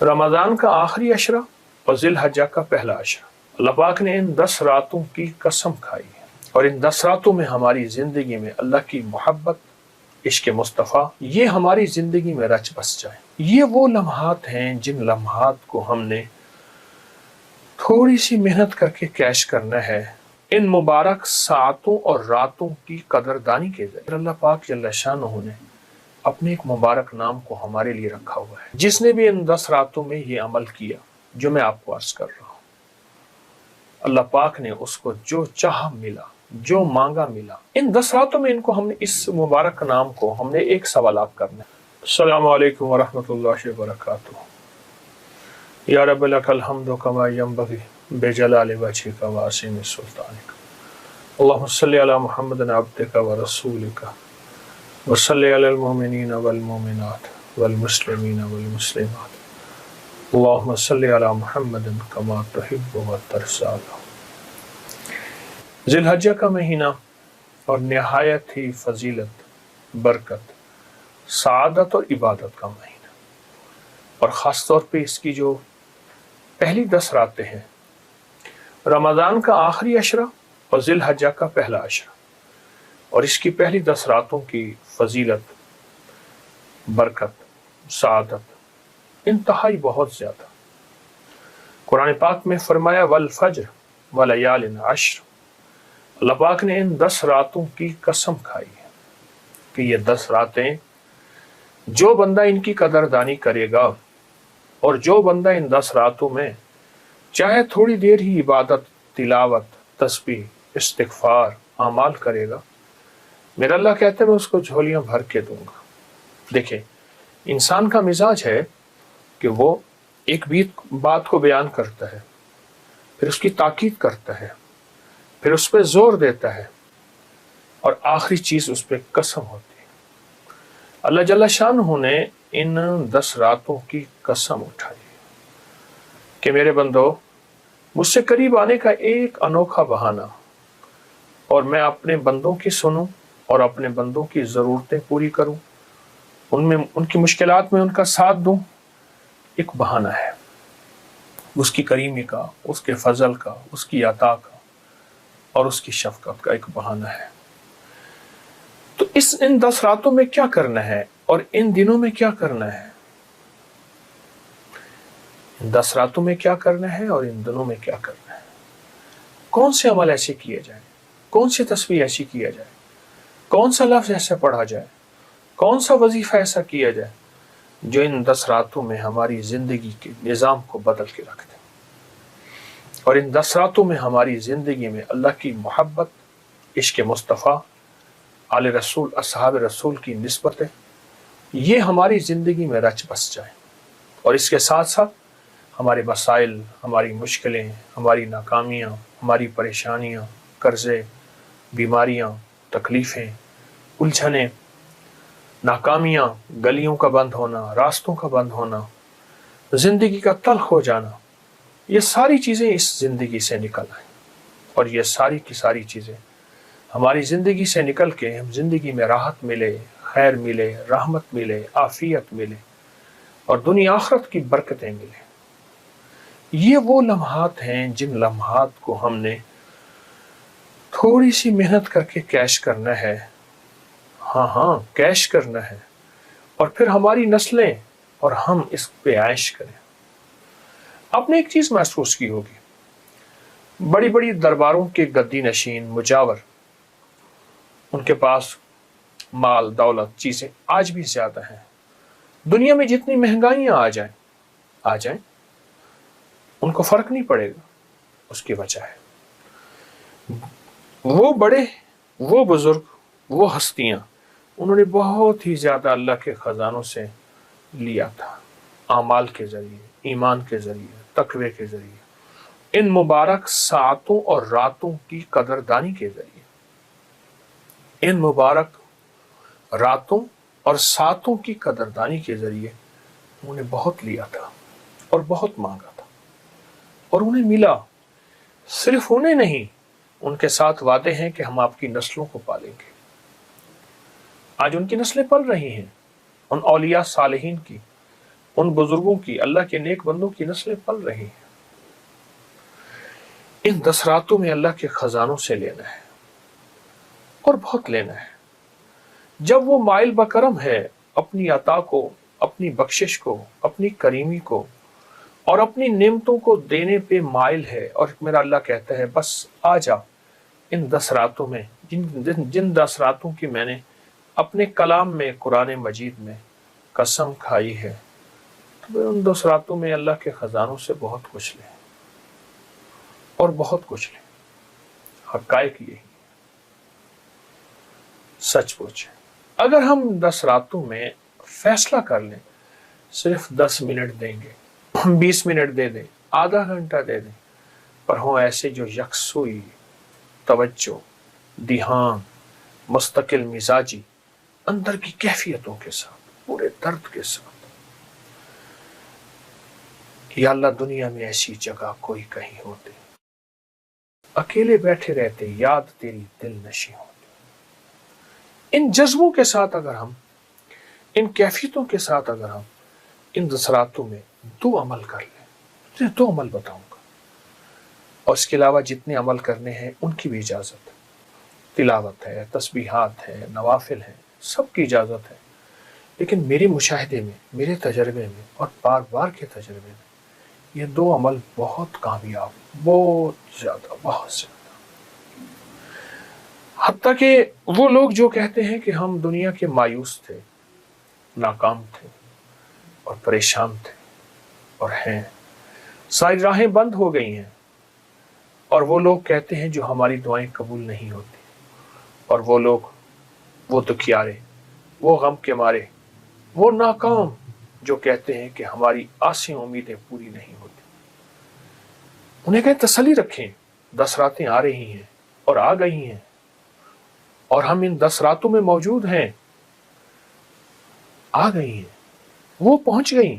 رمضان کا آخری عشرہ اور ذی الحجہ کا پہلا عشرہ، اللہ پاک نے ان 10 راتوں کی قسم کھائی ہے، اور ان 10 راتوں میں ہماری زندگی میں اللہ کی محبت، عشق مصطفیٰ یہ ہماری زندگی میں رچ بس جائے۔ یہ وہ لمحات ہیں جن لمحات کو ہم نے تھوڑی سی محنت کر کے کیش کرنا ہے۔ ان مبارک ساعتوں اور راتوں کی قدردانی کے ذریعے اللہ پاک جل شانہ نے اپنے ایک مبارک نام کو ہمارے لیے رکھا ہوا ہے۔ جس نے بھی ان 10 راتوں میں یہ عمل کیا جو میں آپ کو عرض کر رہا ہوں، اللہ پاک نے اس کو جو چاہا ملا، جو مانگا ملا۔ ان 10 راتوں میں ان کو ہم نے اس مبارک نام کو ہم نے ایک سوال آپ کرنا ہے۔ السلام علیکم ورحمۃ اللہ وبرکاتہ۔ یا رب لک الحمد کما ینبغی بجلال وجہک وعظیم سلطانک، اللہم صلی علی محمد عبدک ورسولک وصلی علی المؤمنین والمؤمنات والمسلمین والمسلمات، اللہم صلی علی محمد کما تحب وترضی۔ ذی الحجہ کا مہینہ اور نہایت ہی فضیلت، برکت، سعادت اور عبادت کا مہینہ، اور خاص طور پہ اس کی جو پہلی 10 راتیں ہیں، رمضان کا آخری عشرہ اور ذی الحجہ کا پہلا عشرہ، اور اس کی پہلی 10 راتوں کی فضیلت، برکت، سعادت انتہائی بہت زیادہ۔ قرآن پاک میں فرمایا والفجر ولیال عشر، اللہ پاک نے ان 10 راتوں کی قسم کھائی ہے کہ یہ 10 راتیں جو بندہ ان کی قدردانی کرے گا، اور جو بندہ ان 10 راتوں میں چاہے تھوڑی دیر ہی عبادت، تلاوت، تسبیح، استغفار، اعمال کرے گا، میرا اللہ کہتے ہیں میں اس کو جھولیاں بھر کے دوں گا۔ دیکھیں، انسان کا مزاج ہے کہ وہ ایک بات کو بیان کرتا ہے، پھر اس کی تاکید کرتا ہے، پھر اس پہ زور دیتا ہے، اور آخری چیز اس پہ قسم ہوتی ہے۔ اللہ جل شانہ نے ان 10 راتوں کی قسم اٹھائی کہ میرے بندو، مجھ سے قریب آنے کا ایک انوکھا بہانہ، اور میں اپنے بندوں کی سنوں اور اپنے بندوں کی ضرورتیں پوری کروں، ان کی مشکلات میں ان کا ساتھ دوں، ایک بہانہ ہے اس کی کریمی کا، اس کے فضل کا، اس کی عطا کا اور اس کی شفقت کا، ایک بہانہ ہے۔ تو ان 10 راتوں میں کیا کرنا ہے اور ان دنوں میں کیا کرنا ہے؟ ان 10 راتوں میں کیا کرنا ہے اور ان دنوں میں کیا کرنا ہے؟ کون سے عمل ایسے کیے جائیں، کون سی تسبیح ایسی کیا جائے، کون سا لفظ ایسے پڑھا جائے، کون سا وظیفہ ایسا کیا جائے جو ان 10 راتوں میں ہماری زندگی کے نظام کو بدل کے رکھ دے، اور ان 10 راتوں میں ہماری زندگی میں اللہ کی محبت، عشق مصطفیٰ، آل رسول، اصحاب رسول کی نسبتیں یہ ہماری زندگی میں رچ بس جائیں، اور اس کے ساتھ ساتھ ہمارے مسائل، ہماری مشکلیں، ہماری ناکامیاں، ہماری پریشانیاں، قرضے، بیماریاں، تکلیفیں، الجھنیں، ناکامیاں، گلیوں کا بند ہونا، راستوں کا بند ہونا، زندگی کا تلخ ہو جانا، یہ ساری چیزیں اس زندگی سے نکل آئیں، اور یہ ساری کی ساری چیزیں ہماری زندگی سے نکل کے ہم زندگی میں راحت ملے، خیر ملے، رحمت ملے، عافیت ملے، اور دنیا آخرت کی برکتیں ملیں۔ یہ وہ لمحات ہیں جن لمحات کو ہم نے تھوڑی سی محنت کر کے کیش کرنا ہے، ہاں کیش کرنا ہے، اور پھر ہماری نسلیں اور ہم اس پہ عیش کریں۔ آپ نے ایک چیز محسوس کی ہوگی، بڑی بڑی درباروں کے گدی نشین، مجاور، ان کے پاس مال، دولت، چیزیں آج بھی زیادہ ہیں۔ دنیا میں جتنی مہنگائیاں آ جائیں ان کو فرق نہیں پڑے گا۔ اس کی وجہ ہے وہ بڑے، وہ بزرگ، وہ ہستیاں، انہوں نے بہت ہی زیادہ اللہ کے خزانوں سے لیا تھا، اعمال کے ذریعے، ایمان کے ذریعے، تقوی کے ذریعے، ان مبارک ساعتوں اور راتوں کی قدردانی کے ذریعے، ان مبارک راتوں اور ساعتوں کی قدردانی کے ذریعے انہوں نے بہت لیا تھا اور بہت مانگا تھا، اور انہیں ملا۔ صرف انہیں نہیں، ان کے ساتھ وعدے ہیں کہ ہم آپ کی نسلوں کو پالیں گے۔ آج ان کی نسلیں پل رہی ہیں، ان اولیاء صالحین کی، ان بزرگوں کی، اللہ کے نیک بندوں کی نسلیں پل رہی ہیں۔ ان 10 راتوں میں اللہ کے خزانوں سے لینا ہے اور بہت لینا ہے۔ جب وہ مائل بکرم ہے اپنی عطا کو، اپنی بخشش کو، اپنی کریمی کو اور اپنی نعمتوں کو دینے پہ مائل ہے، اور میرا اللہ کہتا ہے بس آ جا ان 10 راتوں میں، جن 10 راتوں کی میں نے اپنے کلام میں، قرآن مجید میں قسم کھائی ہے، تو ان 10 راتوں میں اللہ کے خزانوں سے بہت کچھ لیں اور بہت کچھ لیں۔ حقائق یہی سچ پوچھیں، اگر ہم 10 راتوں میں فیصلہ کر لیں صرف 10 منٹ دیں گے، 20 منٹ دے دیں، آدھا گھنٹہ دے دیں، پر ہوں ایسے جو یکسوئی، توجہ، دھیان، مستقل مزاجی، اندر کی کیفیتوں کے ساتھ، پورے درد کے ساتھ، یا اللہ دنیا میں ایسی جگہ کوئی کہیں ہوتے، اکیلے بیٹھے رہتے، یاد تیری دل نشیں ہوتی۔ ان جذبوں کے ساتھ اگر ہم، ان کیفیتوں کے ساتھ اگر ہم ان 10 راتوں میں 2 عمل کر لیں، 2 عمل بتاؤں گا، اور اس کے علاوہ جتنے عمل کرنے ہیں ان کی بھی اجازت ہے، تلاوت ہے، تسبیحات ہے، نوافل ہیں، سب کی اجازت ہے، لیکن میرے مشاہدے میں، میرے تجربے میں اور بار بار کے تجربے میں یہ 2 عمل بہت کامیاب، بہت زیادہ، بہت زیادہ۔ حتیٰ کہ وہ لوگ جو کہتے ہیں کہ ہم دنیا کے مایوس تھے، ناکام تھے اور پریشان تھے اور ہیں، ساری راہیں بند ہو گئی ہیں، اور وہ لوگ کہتے ہیں جو ہماری دعائیں قبول نہیں ہوتی، اور وہ لوگ، وہ دکھیارے، وہ غم کے مارے، وہ ناکام جو کہتے ہیں کہ ہماری آسیں امیدیں پوری نہیں ہوتی، انہیں کہیں تسلی رکھیں، 10 راتیں آ رہی ہیں اور آ گئی ہیں، اور ہم ان 10 راتوں میں موجود ہیں، آ گئی ہیں، وہ پہنچ گئی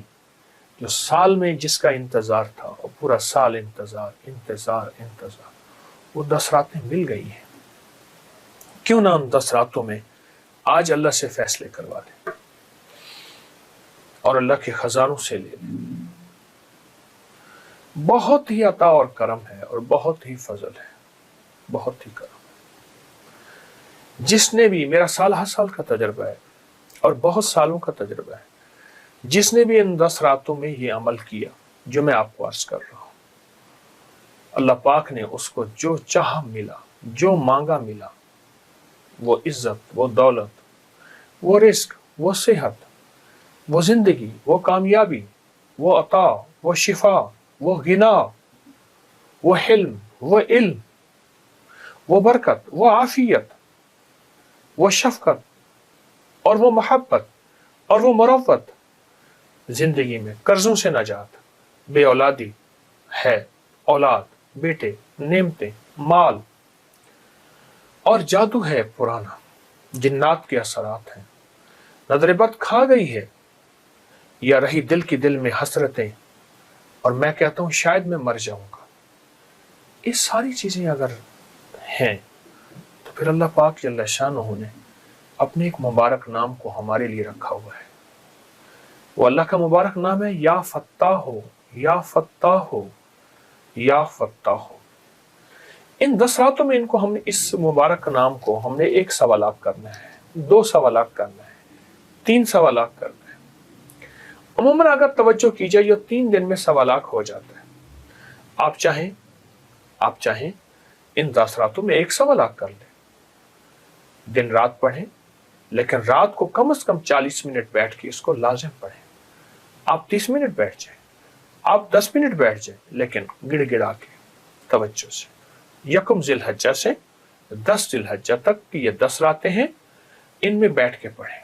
جو سال میں جس کا انتظار تھا، اور پورا سال انتظار انتظار انتظار، وہ 10 راتیں مل گئی ہیں۔ کیوں نہ ان 10 راتوں میں آج اللہ سے فیصلے کروا لیں اور اللہ کے خزانوں سے لے لیں۔ بہت ہی عطا اور کرم ہے، اور بہت ہی فضل ہے، بہت ہی کرم ہے۔ جس نے بھی، میرا سال ہر سال کا تجربہ ہے اور بہت سالوں کا تجربہ ہے، جس نے بھی ان 10 راتوں میں یہ عمل کیا جو میں آپ کو عرض کر رہا ہوں، اللہ پاک نے اس کو جو چاہا ملا، جو مانگا ملا، وہ عزت، وہ دولت، وہ رزق، وہ صحت، وہ زندگی، وہ کامیابی، وہ عطا، وہ شفا، وہ غنا، وہ حلم، وہ علم، وہ برکت، وہ عافیت، وہ شفقت اور وہ محبت اور وہ مروت، زندگی میں قرضوں سے نجات، بے اولادی ہے، اولاد، بیٹے، نعمتیں، مال، اور جادو ہے پرانا، جنات کے اثرات ہیں، نظر بد کھا گئی ہے، یا رہی دل کی دل میں حسرتیں، اور میں کہتا ہوں شاید میں مر جاؤں گا۔ یہ ساری چیزیں اگر ہیں تو پھر اللہ پاک جل شانہ نے اپنے ایک مبارک نام کو ہمارے لیے رکھا ہوا ہے۔ وہ اللہ کا مبارک نام ہے یا فتاح ہو، یا فتاح ہو، یا فتاح ہو۔ ان 10 راتوں میں ہم نے اس مبارک نام کو ہم نے 1 سوالات کرنا ہے، 2 سوالات کرنا ہے، 3 سوالات کرنا ہے۔ عموماً اگر توجہ کی جائے یہ 3 دن میں سوالات ہو جاتا ہے۔ آپ چاہیں ان 10 راتوں میں 1 سوالات کر لیں، دن رات پڑھیں، لیکن رات کو کم از کم 40 منٹ بیٹھ کے اس کو لازم پڑھیں۔ آپ 30 منٹ بیٹھ جائیں، آپ 10 منٹ بیٹھ جائیں، لیکن گڑ گڑا کے توجہ سے 1 ذی الحجہ سے 10 ذی الحجہ تک کی یہ 10 راتیں ہیں، ان میں بیٹھ کے پڑھیں۔